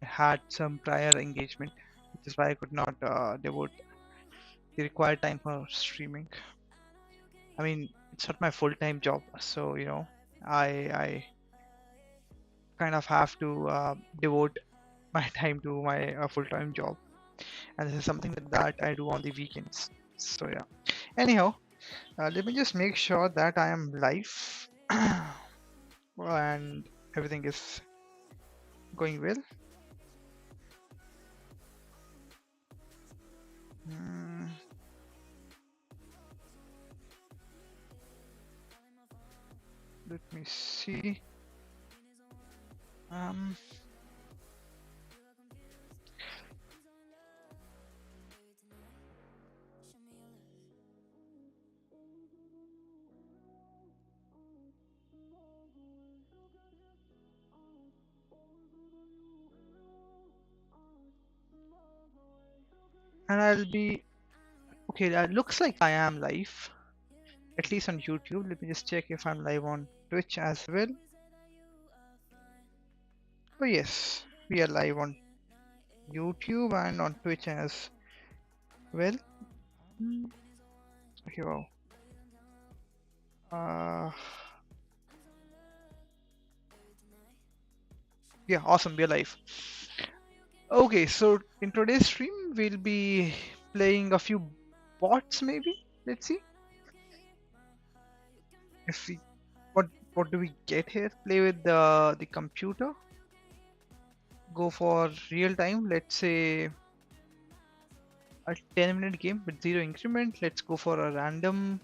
I had some prior engagement, which is why I could not devote the required time for streaming. I mean, it's not my full-time job, so I kind of have to devote my time to my full-time job, and this is something that I do on the weekends. So yeah. Anyhow, let me just make sure that I am live and everything is going well. Mm, let me see. Um, and I'll be okay. That looks like I am live, at least on YouTube. Let me just check if I'm live on Twitch as well. Oh yes, we are live on YouTube and on Twitch as well. Mm, okay, wow. Uh, yeah, awesome. We are live. Okay, so in today's stream, we'll be playing a few bots, maybe. Let's see if we what do we get here. Play with the computer. Go for real time. Let's say a 10-minute game with zero increment. Let's go for a random.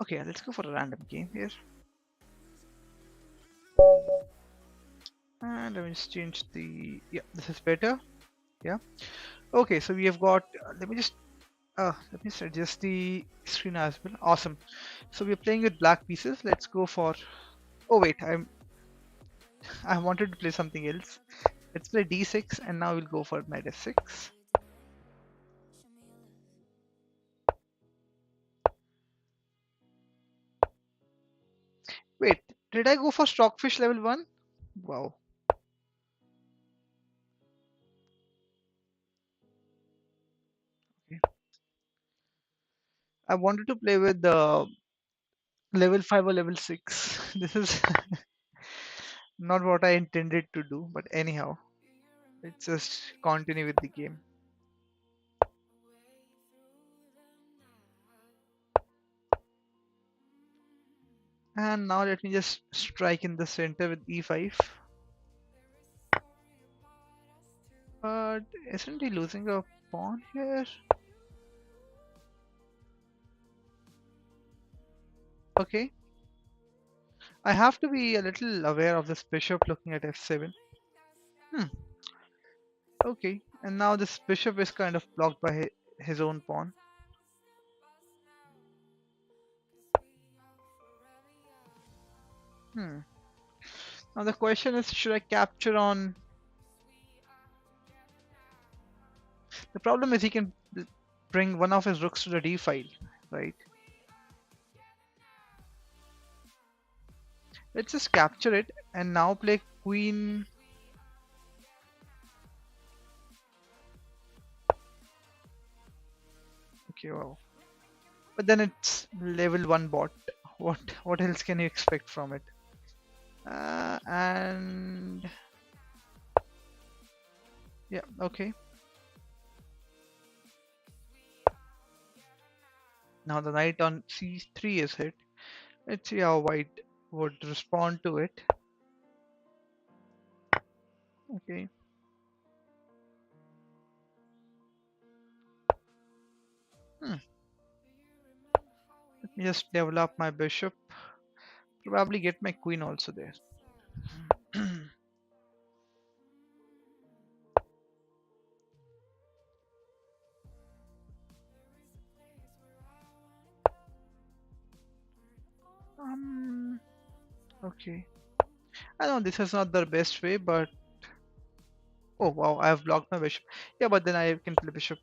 Okay, let's go for a random game here. And let me just change the. Yeah, this is better. Yeah. Okay, so we have got. Let me adjust the screen as well. Awesome. So we're playing with black pieces. Let's go for. Oh wait, I wanted to play something else. Let's play d6, and now we'll go for knight f6. Wait, did I go for stockfish level 1? Wow. Okay. I wanted to play with the level 5 or level 6. This is not what I intended to do, but anyhow, let's just continue with the game. And now let me just strike in the center with e5. But isn't he losing a pawn here? Okay. I have to be a little aware of this bishop looking at f7. Hmm. Okay. And now this bishop is kind of blocked by his own pawn. Hmm. Now the question is, should I capture on? The problem is he can bring one of his rooks to the d file, right? Let's just capture it and now play queen. Okay, wow. But then it's level 1 bot. What else can you expect from it? And yeah, okay. Now the knight on c3 is hit. Let's see how white would respond to it. Okay. Hmm. Let me just develop my bishop. Probably get my queen also there. um. Okay. I know this is not the best way, but oh wow, I have blocked my bishop. Yeah, but then I can play bishop.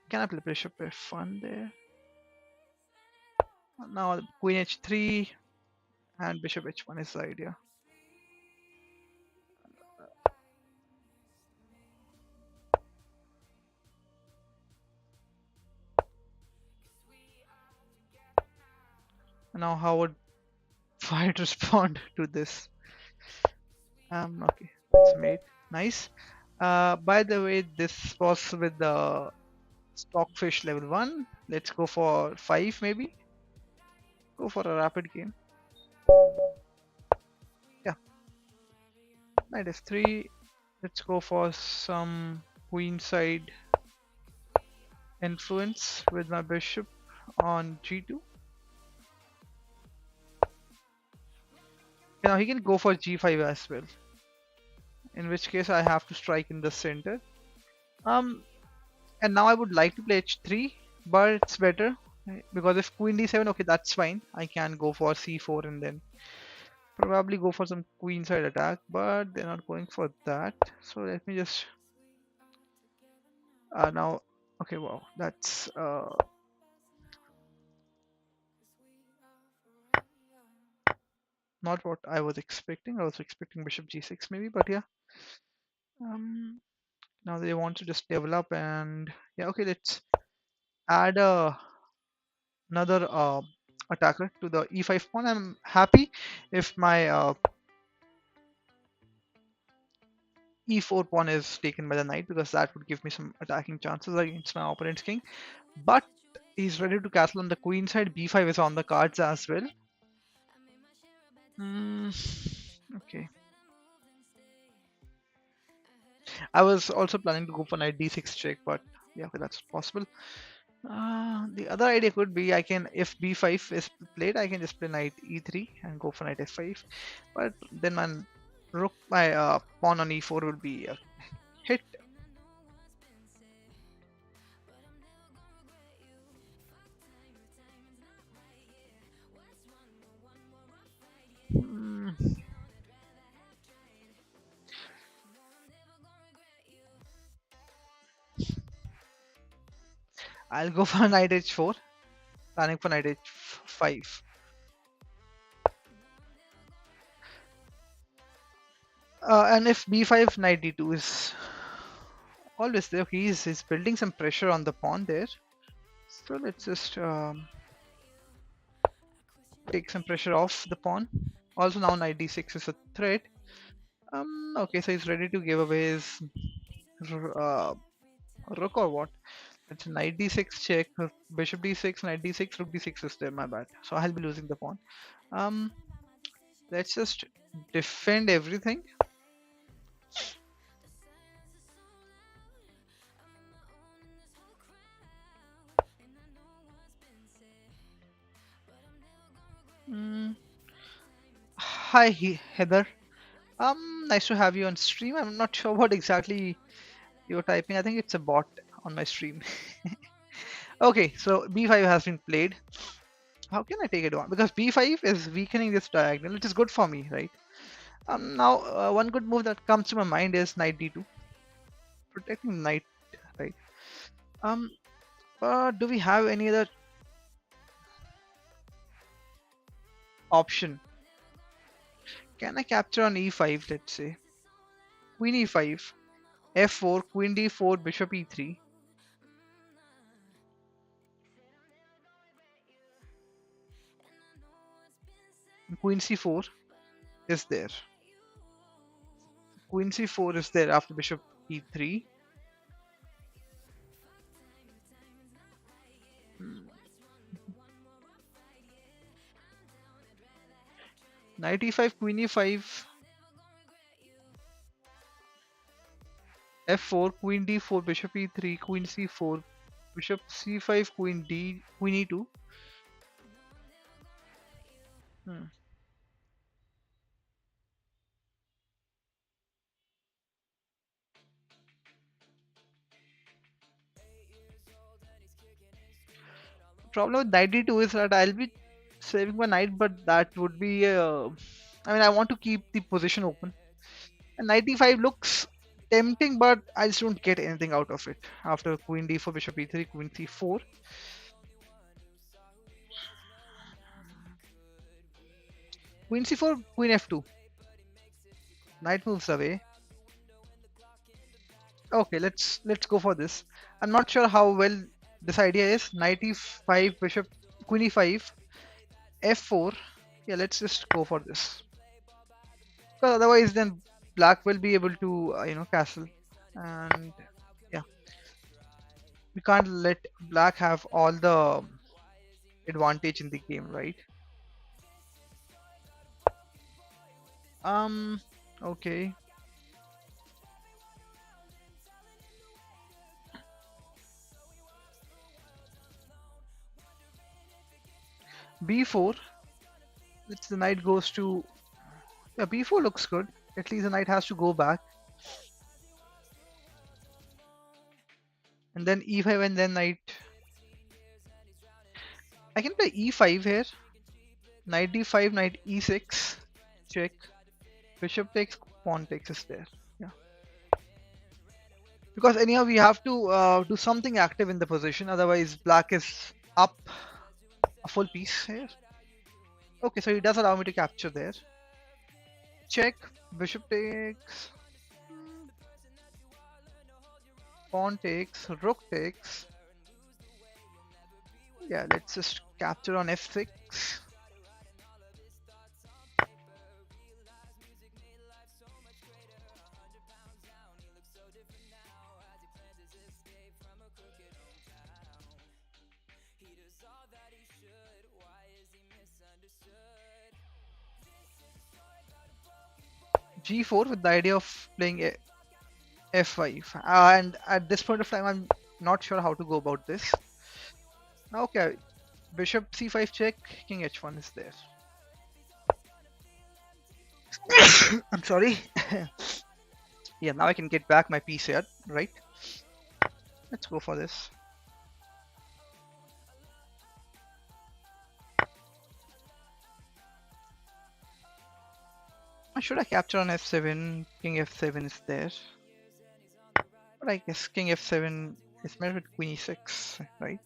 Can I play bishop f1 there? Now queen h3 and bishop h1 is the idea. Now how would White respond to this? Okay, it's made. Nice. By the way, this was with the Stockfish level 1. Let's go for 5 maybe. Go for a rapid game. Yeah, knight f3. Let's go for some queenside influence with my bishop on g2. Now he can go for g5 as well. In which case I have to strike in the center. And now I would like to play h3, but it's better because if queen d7, okay, that's fine. I can go for c4 and then probably go for some queenside attack, but they're not going for that. So let me just now. Okay, wow, that's not what I was expecting. I was expecting bishop g6 maybe, but yeah. Now they want to just develop and yeah, okay, let's add another attacker to the e5 pawn. I'm happy if my e4 pawn is taken by the knight because that would give me some attacking chances against my opponent's king. But he's ready to castle on the queen side. b5 is on the cards as well. Okay. I was also planning to go for knight d6 check, but yeah, okay, that's possible. The other idea could be I can, if b5 is played, I can just play knight e3 and go for knight f5. But then my pawn on e4 will be a hit. Hmm. I'll go for knight h4, planning for knight h5. And if b5, knight d2 is always there. He's building some pressure on the pawn there. So let's just take some pressure off the pawn. Also now knight d6 is a threat. Okay, so he's ready to give away his uh, rook or what? It's knight d6 check, bishop d6, knight d6, rook d6 is there. My bad. So I'll be losing the pawn. Um, let's just defend everything. Hi Heather. Nice to have you on stream. I'm not sure what exactly you're typing. I think it's a bot on my stream. Okay, so b5 has been played. How can I take it on? Because b5 is weakening this diagonal, which is good for me, right? Now one good move that comes to my mind is knight d2, protecting knight, right? Um, do we have any other option? Can I capture on e5? Let's say queen e5, f4, queen d4, bishop e3. Queen c4 is there. Queen c4 is there after bishop e3. Knight e5, queen e5, f4, queen d4, bishop e3, queen c4, bishop c5, queen e2. Hmm. Problem with knight d2 is that I'll be saving my knight, but that would be. I mean, I want to keep the position open. And knight d5 looks tempting, but I just don't get anything out of it. After queen d4, bishop e3, queen c4. Queen c4, queen f2. Knight moves away. Okay, let's go for this. I'm not sure how well this idea is. Knight e5, bishop, queen e5, f4. Yeah, let's just go for this. Because otherwise, then black will be able to, castle. And yeah, we can't let black have all the advantage in the game, right? Um, okay. b4. Let's the knight goes to, yeah, b4 looks good. At least the knight has to go back. And then e5 and then knight. I can play e5 here. Knight d5, knight e6. Check. Bishop takes, pawn takes is there. Yeah. Because anyhow we have to do something active in the position. Otherwise black is up a full piece here. Okay, so he does allow me to capture there. Check. Bishop takes. Pawn takes. Rook takes. Yeah, let's just capture on f6. g4 with the idea of playing f5. And at this point of time, I'm not sure how to go about this. Okay, bishop c5 check, king h1 is there. I'm sorry. Yeah, now I can get back my piece here, right? Let's go for this. Should I capture on f7? King f7 is there. But I guess king f7 is met with queen e6, right?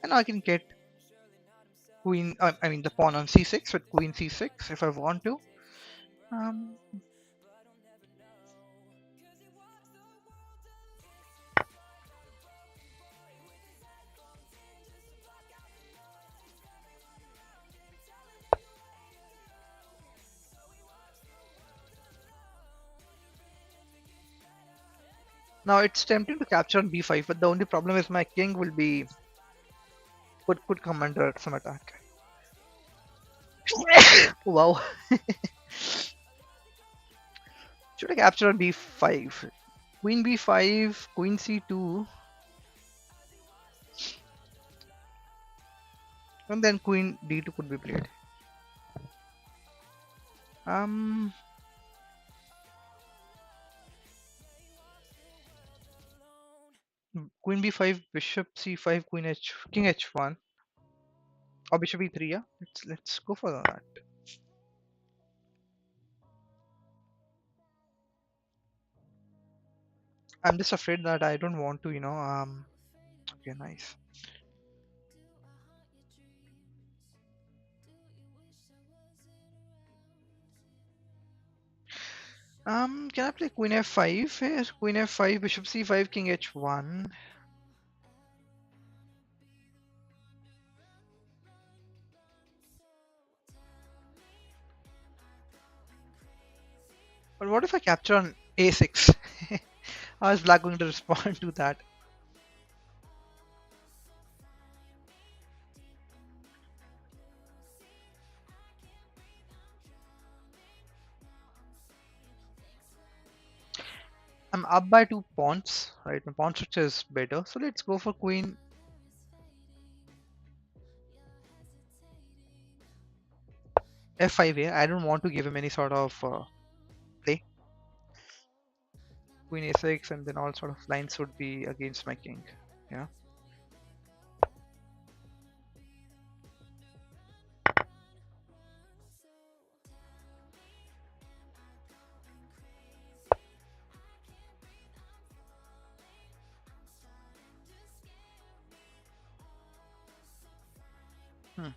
And now I can get queen, I mean the pawn on c6 with queen c6 if I want to. Um, Now it's tempting to capture on b5, but the only problem is my king will be could come under some attack. Wow. Should I capture on b5? Queen b5, queen c2, and then queen d2 could be played. Queen b5, bishop c5, king h1, or bishop e3. Yeah, let's go for that. I'm just afraid that I don't want to, Okay, nice. Can I play queen f5 here? Queen f5, bishop c5, king h1. But what if I capture on a6? How is black going to respond to that? I'm up by 2 pawns, right? My pawn structure is better. So let's go for queen f5 here. I don't want to give him any sort of play. Queen a6 and then all sort of lines would be against my king. Yeah. Hmm.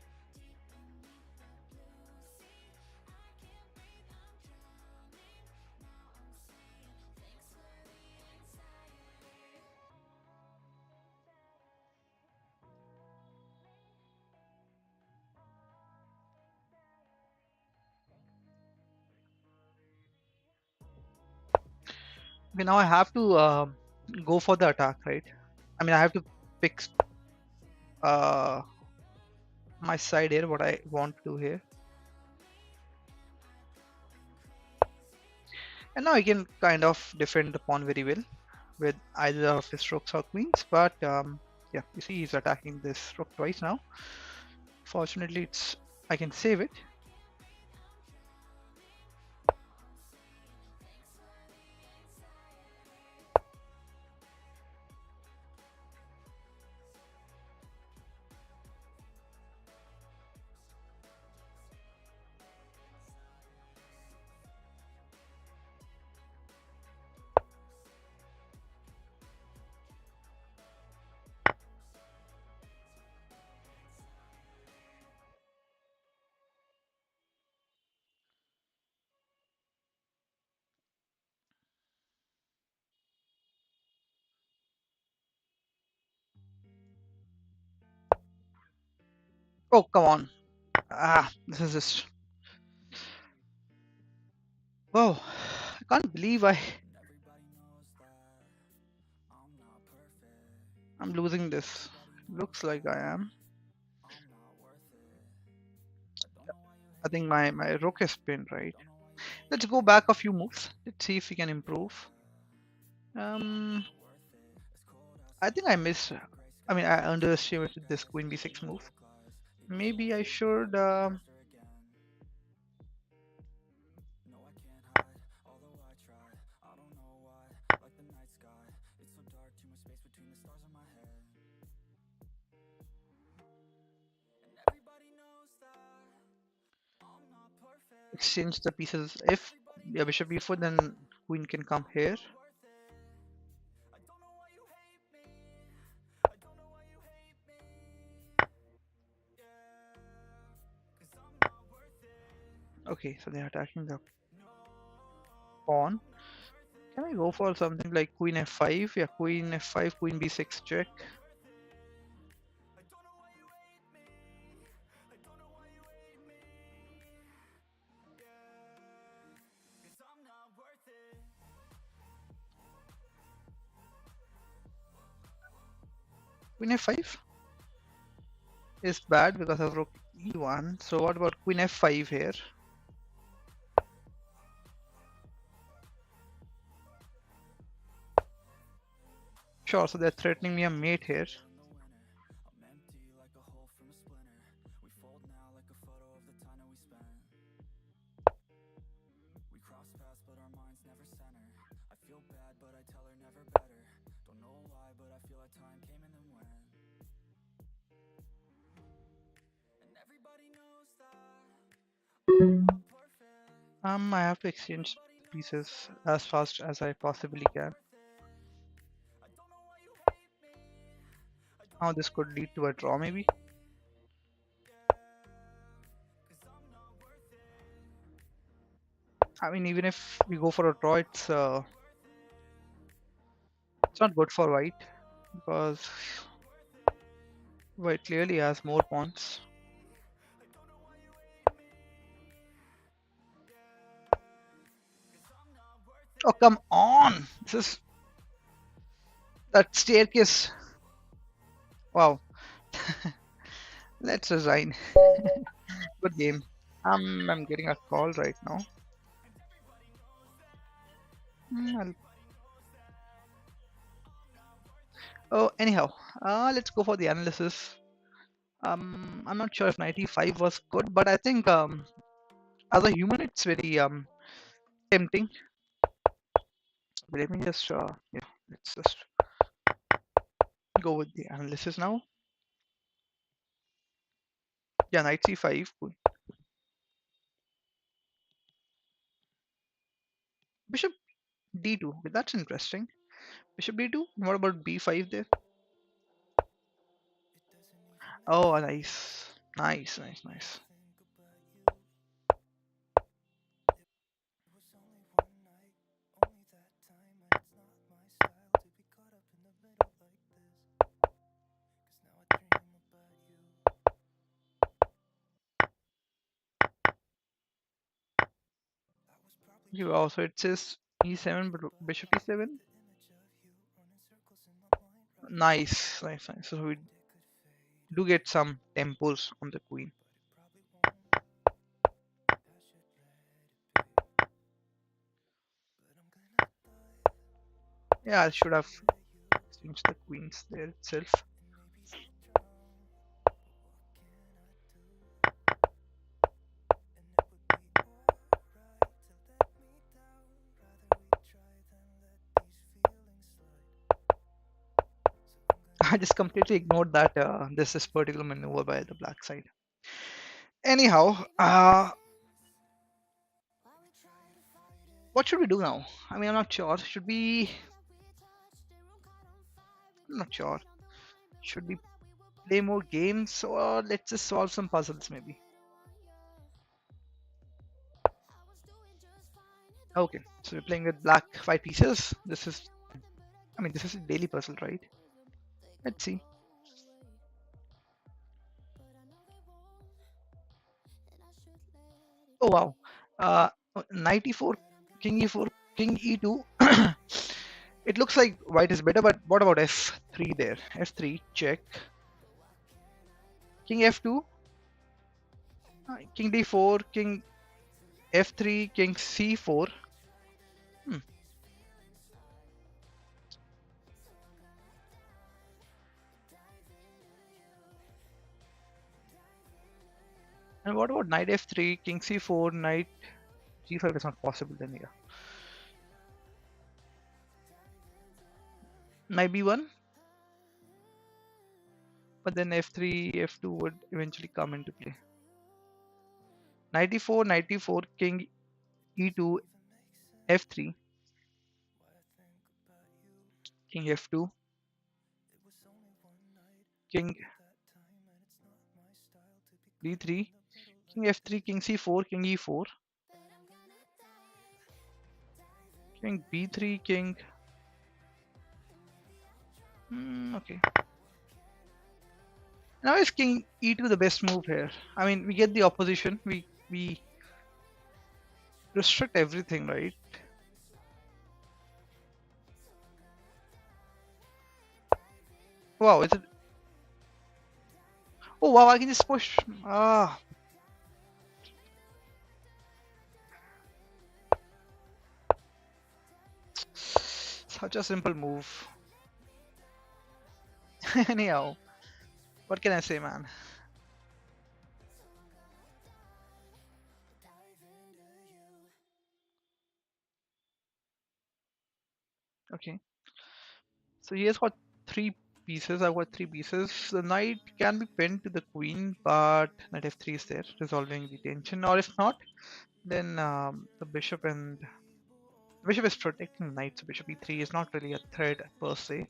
Okay, now I have to go for the attack, right? I mean, I have to pick uh, my side here, what I want to do here. And now I can kind of defend the pawn very well with either of his rooks or queens. But yeah, you see he's attacking this rook twice now. Fortunately, I can save it. Oh, come on. Ah, this is just. Whoa, I can't believe I'm losing this. Looks like I am. I think my rook is pinned, right? Let's go back a few moves. Let's see if we can improve. Um, I think I missed. I mean, I underestimated this queen b6 move. Maybe I should. Exchange the pieces. If yeah, bishop b4, then queen can come here. Okay, so they're attacking the pawn. Can I go for something like queen f5? Yeah, queen f5, queen b6 check. Queen f5 is bad because of rook e1. So what about queen f5 here? Sure, so they're threatening me a mate here. I have to exchange pieces as fast as I possibly can. Now this could lead to a draw maybe. I mean, even if we go for a draw, it's not good for white because white clearly has more pawns. Oh, come on! This is that staircase. Wow. Let's resign. Good game. I'm getting a call right now. I'll... Oh, anyhow, let's go for the analysis. I'm not sure if 95 was good, but I think as a human, it's very tempting. But let me just yeah, let's just go with the analysis now. Yeah, knight c5, cool. Bishop d2. Okay, that's interesting. Bishop d2. What about b5 there? Oh, nice, nice, nice, nice. You also it says E7, bishop E7. Nice, nice, nice. So we do get some tempos on the queen. Yeah, I should have changed the queens there itself. I just completely ignored that this is particular maneuver by the black side. Anyhow, what should we do now? I mean, I'm not sure. Should we? I'm not sure. Should we play more games or let's just solve some puzzles maybe? Okay, so we're playing with black white pieces. This is, I mean, this is a daily puzzle, right? Let's see. Oh wow. Uh, Knight e4, king e4, king e2. It looks like white is better, but what about f3 there? f3 check. King f2, king d4, king f3, king c4. Hmm. And what about knight f3, king c4, knight g5 is not possible then, yeah. Knight b1, but then f3, f2 would eventually come into play. Knight e4, knight e4, king e2, f3, king f2, king d3, king f3, king c4, king e4, king b3, king. Okay. Now is king e2 the best move here? I mean, we get the opposition. We restrict everything, right? Wow, is it? Oh wow, I can just push. Ah, such a simple move. Anyhow, what can I say, man? Okay, so he has got three pieces. I've got three pieces. The knight can be pinned to the queen, but knight f3 is there, resolving the tension. Or if not, then the bishop and bishop is protecting the knight, so bishop e3 is not really a threat per se.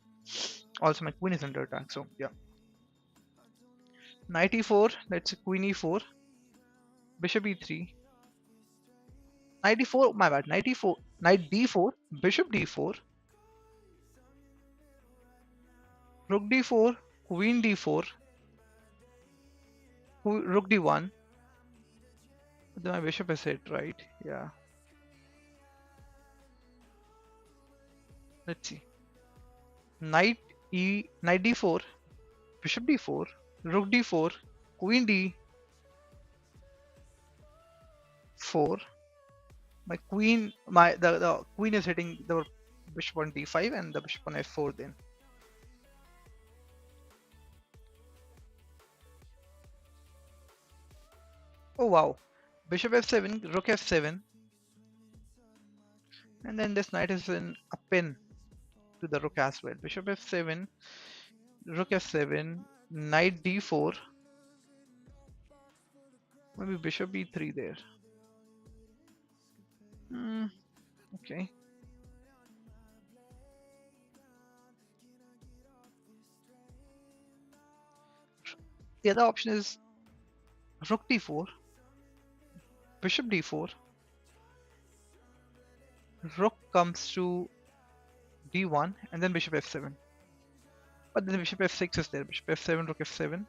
Also, my queen is under attack, so yeah. Knight e4, that's queen e4, bishop e3, knight e4, my bad, knight e4, knight d4, bishop d4, rook d4, queen d4, rook d1. Then my bishop is hit, right? Yeah. Let's see. Knight d4, bishop d4, rook d4, queen d4. My queen, the queen is hitting the bishop on d5 and the bishop on f4 then. Oh wow. Bishop f7, rook f7, and then this knight is in a pin to the rook as well. Bishop f7, rook f7, knight d4, maybe bishop e3 there. Okay. The other option is rook d4, bishop d4, rook comes to d1, and then bishop f7. But then bishop f6 is there. Bishop f7, rook f7,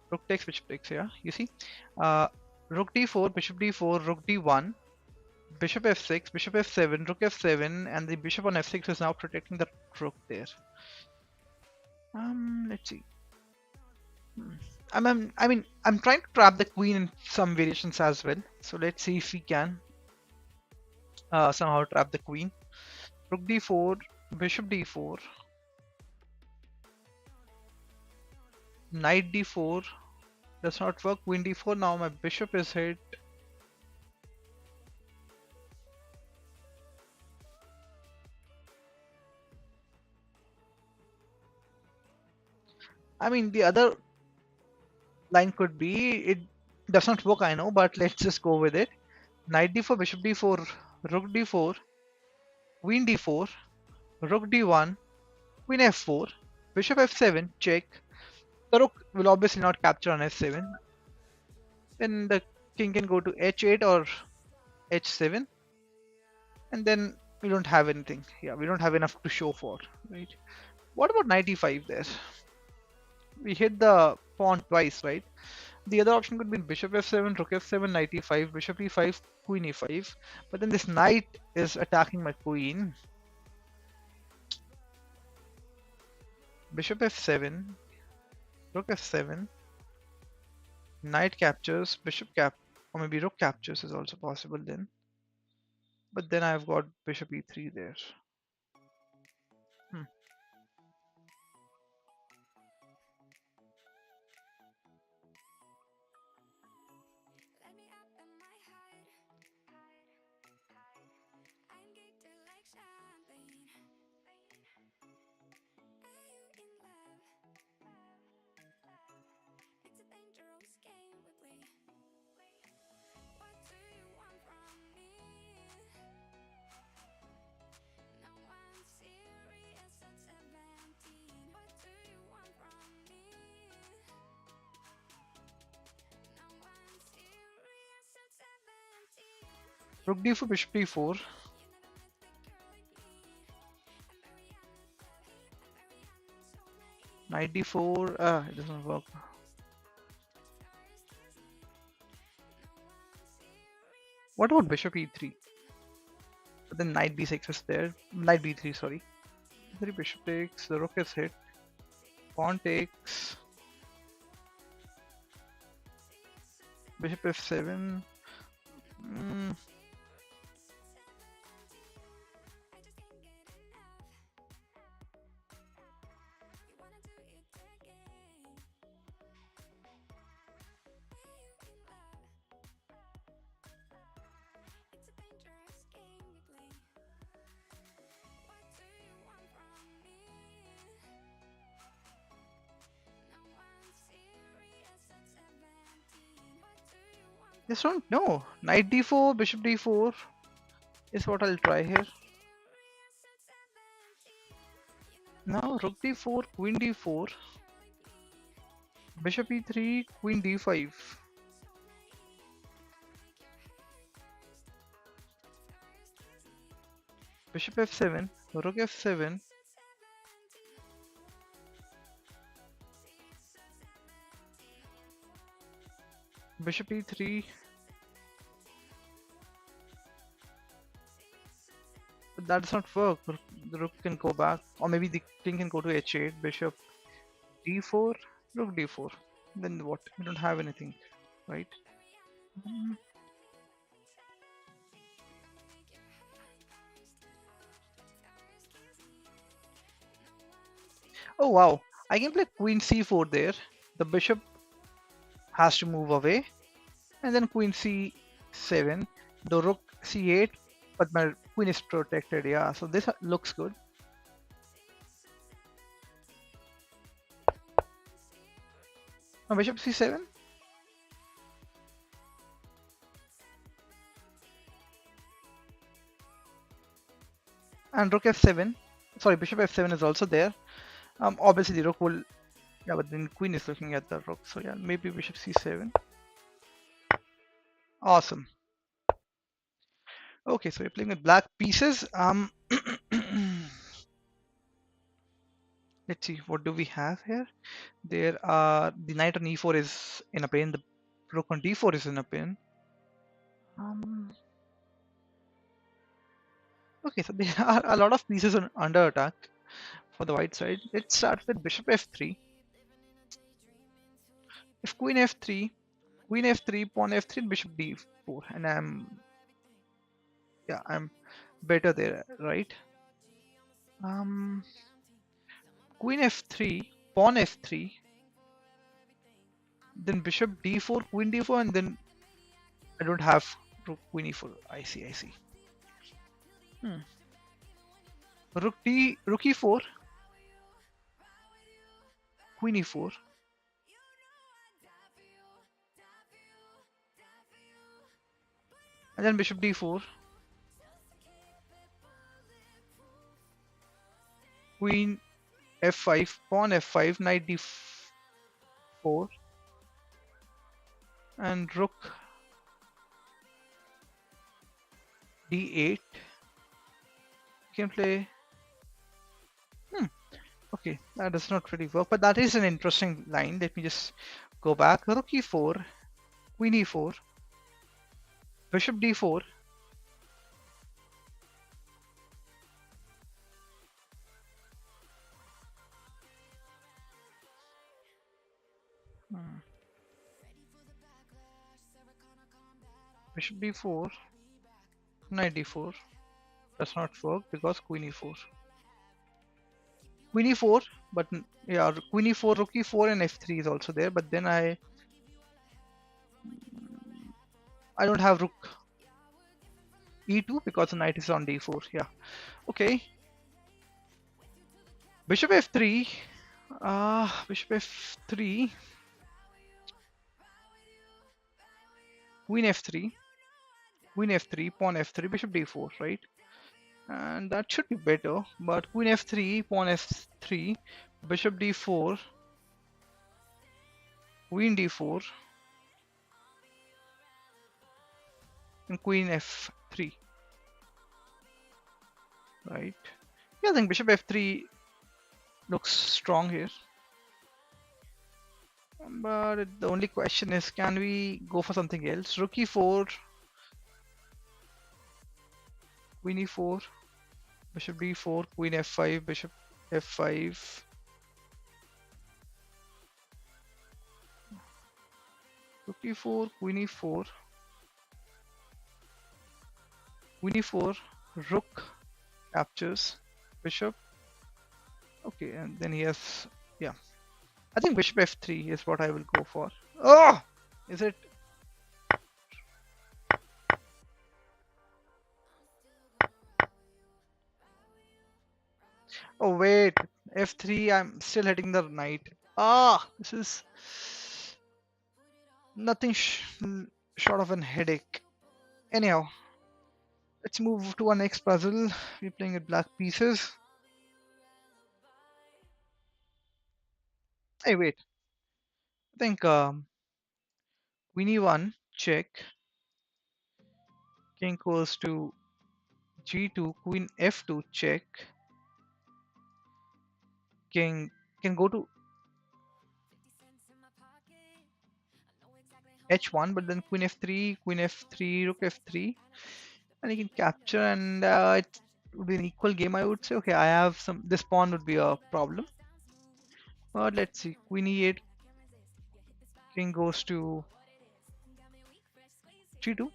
rook takes, bishop takes. Yeah, you see, rook d4, bishop d4, rook d1, Bishop f6, bishop f7, rook f7, and the bishop on f6 is now protecting the rook there. Let's see. Hmm. I'm trying to trap the queen in some variations as well. So let's see if we can somehow trap the queen. Rook d4, bishop d4, knight d4. Does not work. Queen d4. Now my bishop is hit. I mean, the other line could be it does not work, I know, but let's just go with it. Knight d4, bishop d4, rook d4, queen d4, rook d1, queen f4, bishop f7, check. The rook will obviously not capture on f7. Then the king can go to h8 or h7, and then we don't have anything. Yeah, we don't have enough to show for, right? What about knight e5 there? We hit the pawn twice, right? The other option could be bishop f7, rook f7, knight e5, bishop e5, queen e5. But then this knight is attacking my queen. Bishop f7, rook f7, knight captures, bishop cap, or maybe rook captures is also possible then. But then I've got bishop e3 there. Hmm. Rook d4, bishop d4. Knight d4. It doesn't work. What about bishop e3? But then knight b6 is there. Knight b3, sorry. 3 bishop takes, the rook is hit. Pawn takes. Bishop f7. Mm, just don't know. Knight d4, bishop d4 is what I'll try here. Now rook d4, queen d4, bishop e3, queen d5. Bishop f7, rook f7. Bishop e3. But that does not work. The rook can go back, or maybe the king can go to h8. Bishop d4, rook d4. Then what? We don't have anything, right? Mm. Oh wow! I can play queen c4 there. The bishop has to move away, and then queen c7. The rook c8, but my queen is protected. Yeah, so this looks good. Now bishop c7. And rook f7. Sorry, bishop f7 is also there. Obviously the rook will, yeah, but then queen is looking at the rook. So yeah, maybe bishop c7. Awesome. Okay, so we're playing with black pieces. Let's see, what do we have here? There are the knight on e4 is in a pin. The rook on d4 is in a pin. Um, Okay, so there are a lot of pieces under attack for the white side. Let's start with bishop f3. If queen f3, pawn f3, and bishop d4, and I'm better there, right? Um, Queen f3, pawn f3, then bishop d4, queen d4, and then I don't have rook queen e4. I see, I see. Hmm. Rook e4, queen e4, and then bishop d4, queen f5, pawn f5, knight d4, and rook d8. You can play. Hmm. Okay, that does not really work, but that is an interesting line. Let me just go back. Rook e4, queen e4, bishop d4. Hmm. Bishop d4, knight d4. Does not work because queen e4. Queen e4, but yeah, queen e4, rook e4, and f3 is also there. But then I don't have rook e2 because the knight is on d4. Yeah, okay. Bishop f3. Bishop f3. Queen f3. Queen f3. Pawn f3. Bishop d4. Right, and that should be better. But queen f3. Pawn f3. Bishop d4. Queen d4. And queen f3. Right. Yeah, I think bishop f3 looks strong here. But the only question is, can we go for something else? Rook e4, queen e4, bishop d4, queen f5, bishop f5, rook e4, queen e4, queen e4, rook captures, bishop. Okay, and then he has, yeah. I think bishop f3 is what I will go for. Oh! Is it? Oh, wait. F3, I'm still hitting the knight. This is nothing short of an headache. Anyhow, let's move to our next puzzle. We're playing with black pieces. Hey, wait. I think queen e1 check. King goes to g2. Queen f2 check. King can go to h1, but then queen f3, queen f3, rook f3, and he can capture, and it would be an equal game, I would say. Okay, I have some. This pawn would be a problem. But let's see. Queen e8. King goes to g2.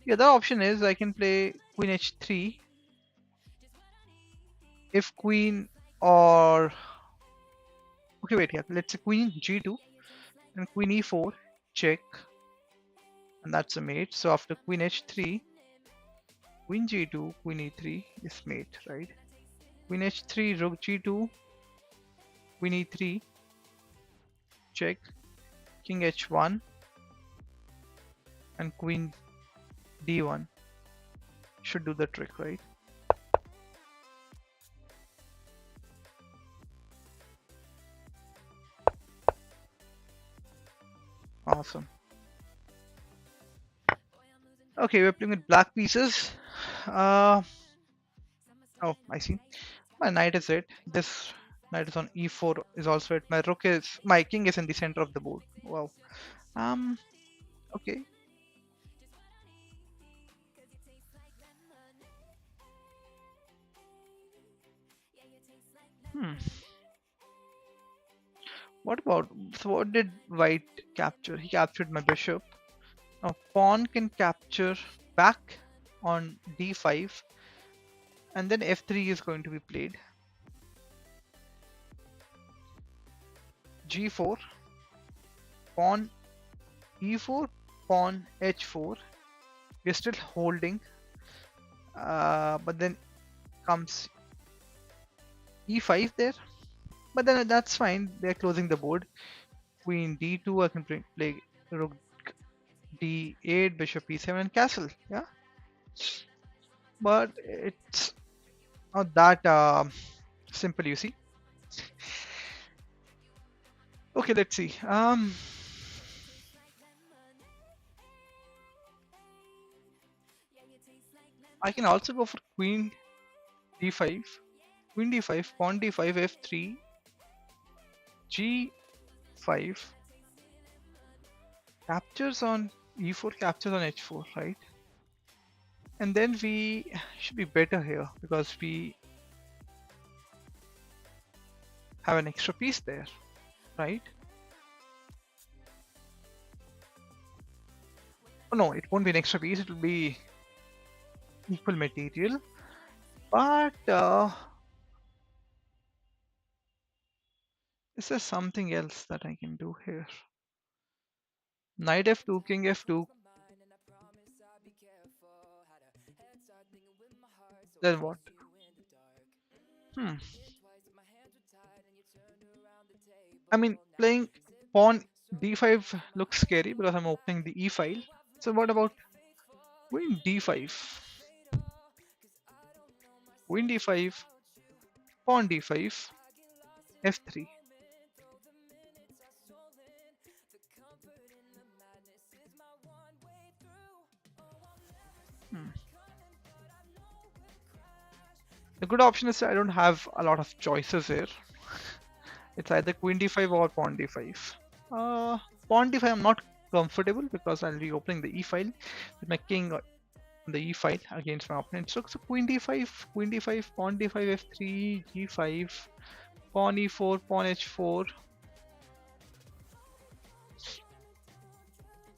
The other option is I can play queen h3 if queen or okay, wait here. Let's say queen g2 and queen e4 check, and that's a mate. So after queen h3, queen g2, queen e3 is mate, right? Queen h3, rook g2, queen e3 check, king h1, and queen d1 should do the trick, right? Awesome. Okay, we're playing with black pieces. Oh, I see. My knight is it. This knight is on e4 is also it. My king is in the center of the board. Wow. Um. Okay. Hmm. What about, so what did white capture? He captured my bishop. Now pawn can capture back on d5, and then f3 is going to be played. g4, pawn e4, pawn h4. We're still holding, but then comes e5 there. But then that's fine. They're closing the board. Queen d2. I can play rook d8, bishop e7, castle. Yeah, but it's not that simple, you see. Okay, let's see. I can also go for queen d5, queen d5, pawn d5, f3, g5, captures on e4, captures on h4, right? And then we should be better here because we have an extra piece there, right? Oh no, it won't be an extra piece, it will be equal material. But is there something else that I can do here? Knight f2, king f2. Then what? Hmm. I mean, playing pawn d5 looks scary because I'm opening the e file. So what about queen d5? Queen d5, pawn d5, f3. Hmm. The good option is I don't have a lot of choices here. It's either queen d5 or pawn d5. Pawn d5 I'm not comfortable because I'll be opening the e file with my king on the e file against my opponent. So queen d5, queen d5, pawn d5, f3, g5, pawn e4, pawn h4,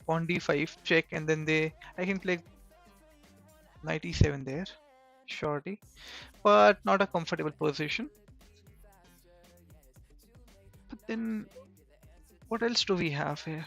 pawn d5, check, and then I can play knight e7 there, surely, but not a comfortable position. But then what else do we have here?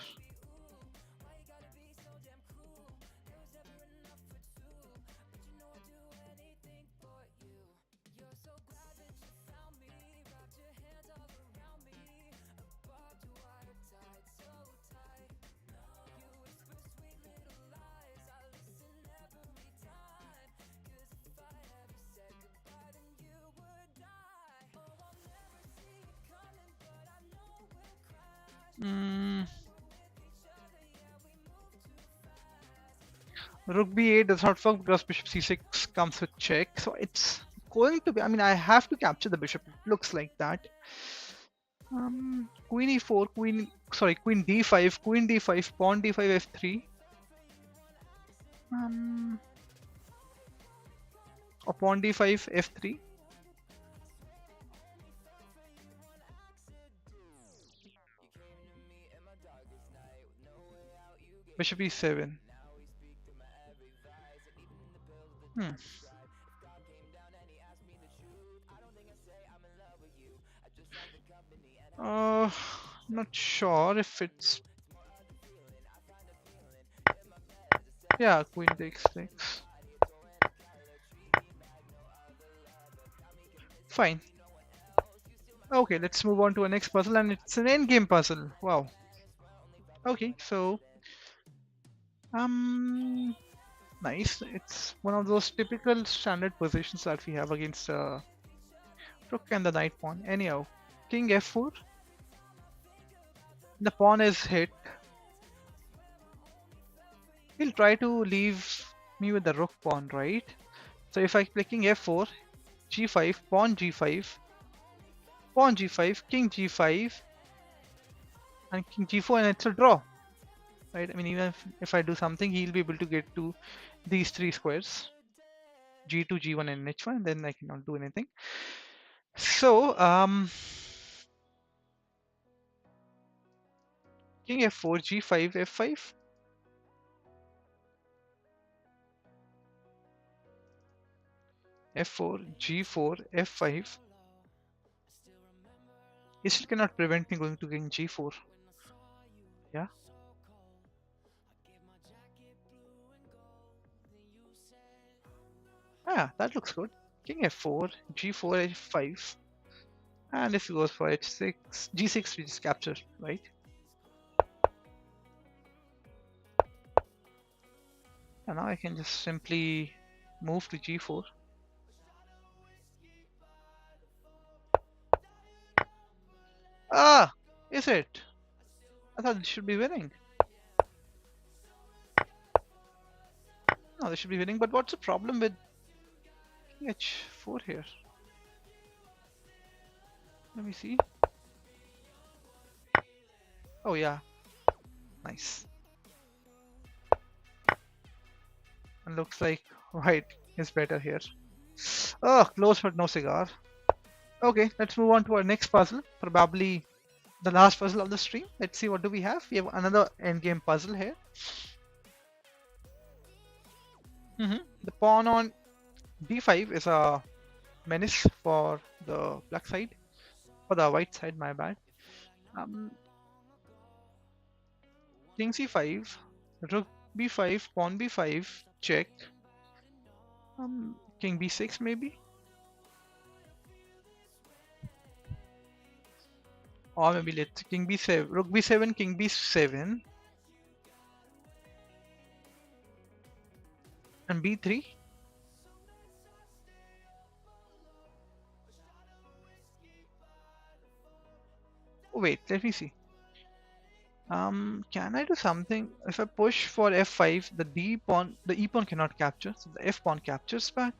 Mm, Rook b8 does not work because bishop c6 comes with check. So it's going to be, I mean, I have to capture the bishop. It looks like that. Queen e4, queen d5, queen d5, pawn d5, f3. Or pawn d5, f3. Bishop e7. Hmm. Uh, Not sure if it's, yeah, queen takes 6. Fine. Okay, let's move on to our next puzzle, and it's an endgame puzzle. Wow. Okay, so nice. It's one of those typical standard positions that we have against rook and the knight pawn. Anyhow, king f4. The pawn is hit. He'll try to leave me with the rook pawn, right? So if I play king f4, g5, pawn g5, king g5, and king g4, and it's a draw, right? I mean, even if I do something, he'll be able to get to these three squares, g2, g1, and h1, and then I cannot do anything. So, king f4, g5, f5. f4, g4, f5. He still cannot prevent me going to king g4. Yeah. Ah, that looks good. King f4, g4, h5. And if he goes for h6, g6, we just capture, right? And now I can just simply move to g4. Ah, is it? I thought it should be winning. No, they should be winning. But what's the problem with king h4 here? Let me see. Oh yeah, nice. And looks like white is better here. Oh, close but no cigar. Okay, let's move on to our next puzzle. Probably the last puzzle of the stream. Let's see what do we have. We have another endgame puzzle here. The pawn on d5 is a menace for the black side, for the white side. My bad. Um, King c5, rook b5, pawn b5, check. King b6 maybe, or maybe let's king b7, rook b7, king b7, and b3. Oh, wait, let me see. Can I do something? If I push for f5, the d pawn, the e pawn cannot capture, so the f pawn captures back.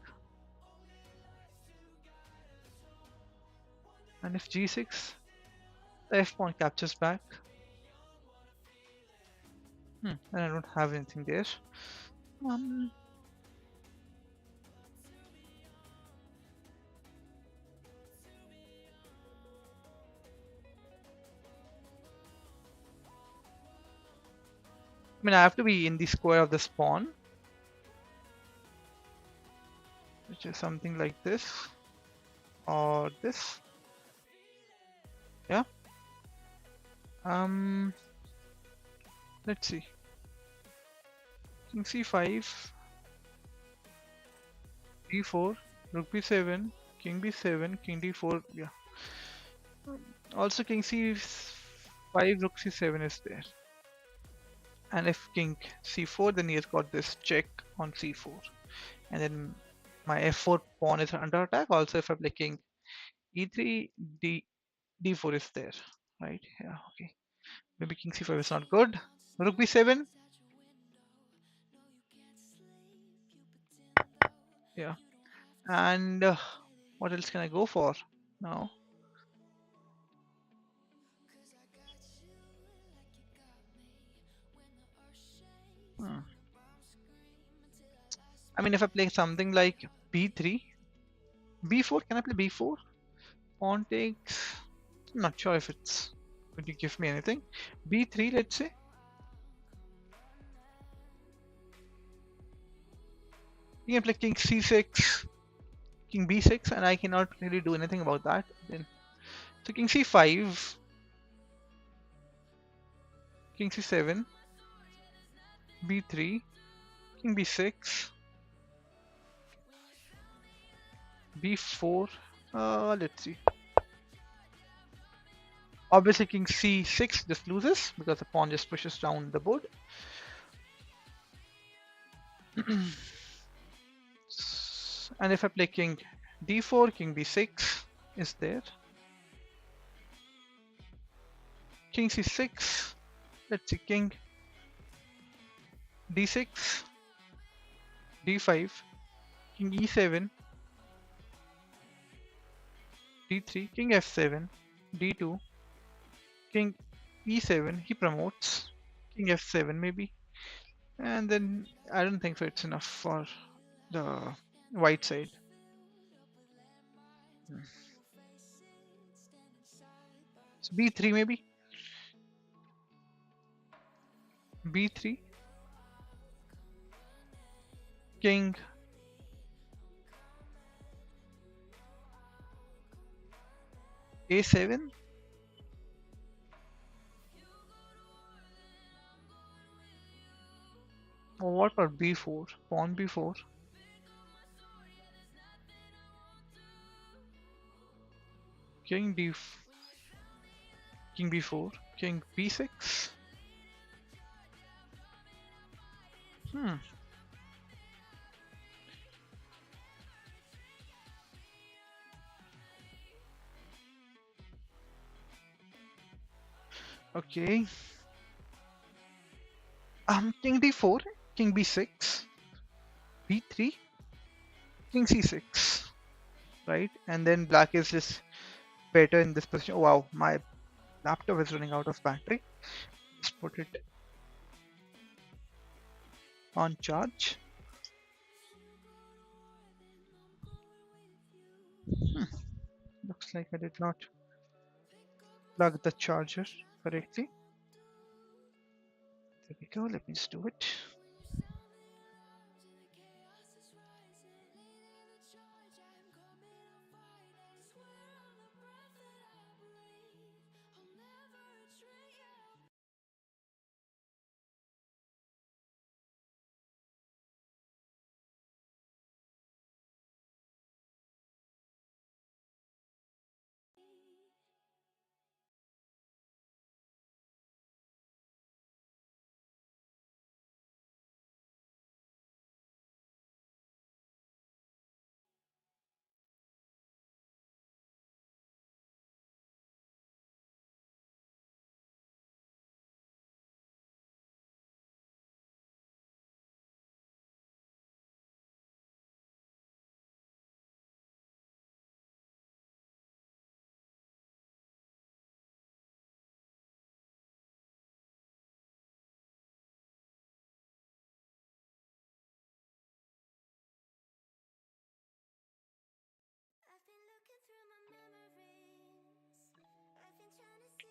And if g6, the f pawn captures back. And I don't have anything there. Um, I mean, I have to be in the square of this pawn, which is something like this or this. Yeah. Um, let's see. King c5, d4, rook b7, king b7, king d4. Yeah. Also, king c5, rook c7 is there. And if king c4, then he has got this check on c4. And then my f4 pawn is under attack. Also, if I play king e3, d4 is there. Right? Yeah. Okay. Maybe king c5 is not good. Rook b7. Yeah. And what else can I go for now? Hmm. I mean, if I play something like b3, b4, can I play b4? Pawn takes. I'm not sure if it's going to give me anything. b3, let's say. You can play king c6, king b6, and I cannot really do anything about that. Then, so king c5, king c7, b3, king b6, b4. Let's see. Obviously, king c6 just loses because the pawn just pushes down the board. And if I play king d4, king b6 is there. King c6. Let's see, king d6, d5, king e7, d3, king f7, d2, king e7. He promotes. King f7 maybe. And then I don't think so it's enough for the white side. B3 maybe. B3. King. A7. Or what about B4? Pawn B4. King D. King B4. King B6. Hmm. Okay. King D4. King B6. B3. King C6. Right? And then black is just better in this position. Oh, wow, my laptop is running out of battery. Let's put it on charge. Hmm. Looks like I did not plug the charger correctly. There we go. Let me just do it.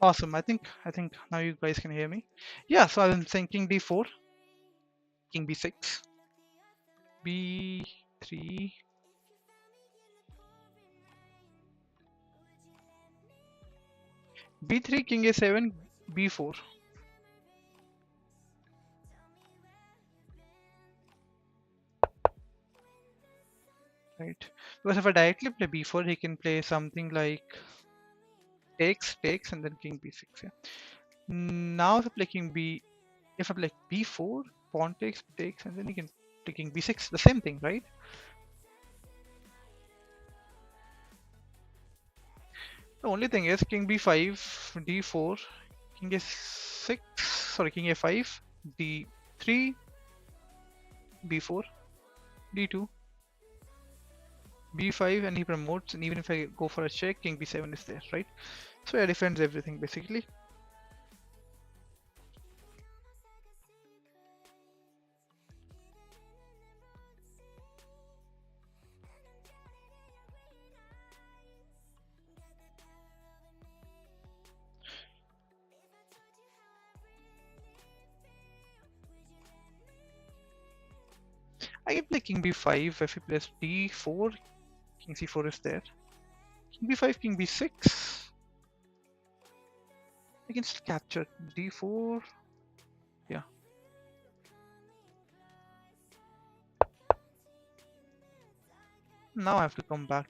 Awesome. I think now you guys can hear me. Yeah, so I'm saying King D4, King B6, B3, B3, King A7, B4. Right. Because if I directly play B4, he can play something like takes, and then King B6. Yeah. Now if I play King B, if I play B4, pawn takes, and then he can play King B6. The same thing, right? The only thing is King B5, D4, King A6, sorry, King A5, D3, B4, D2, B5, and he promotes. And even if I go for a check, King B7 is there, right? So yeah, defends everything basically. I can play King B5 if he plays D4. King C4 is there. King B5, King B6. I can still capture D4. Yeah. Now I have to come back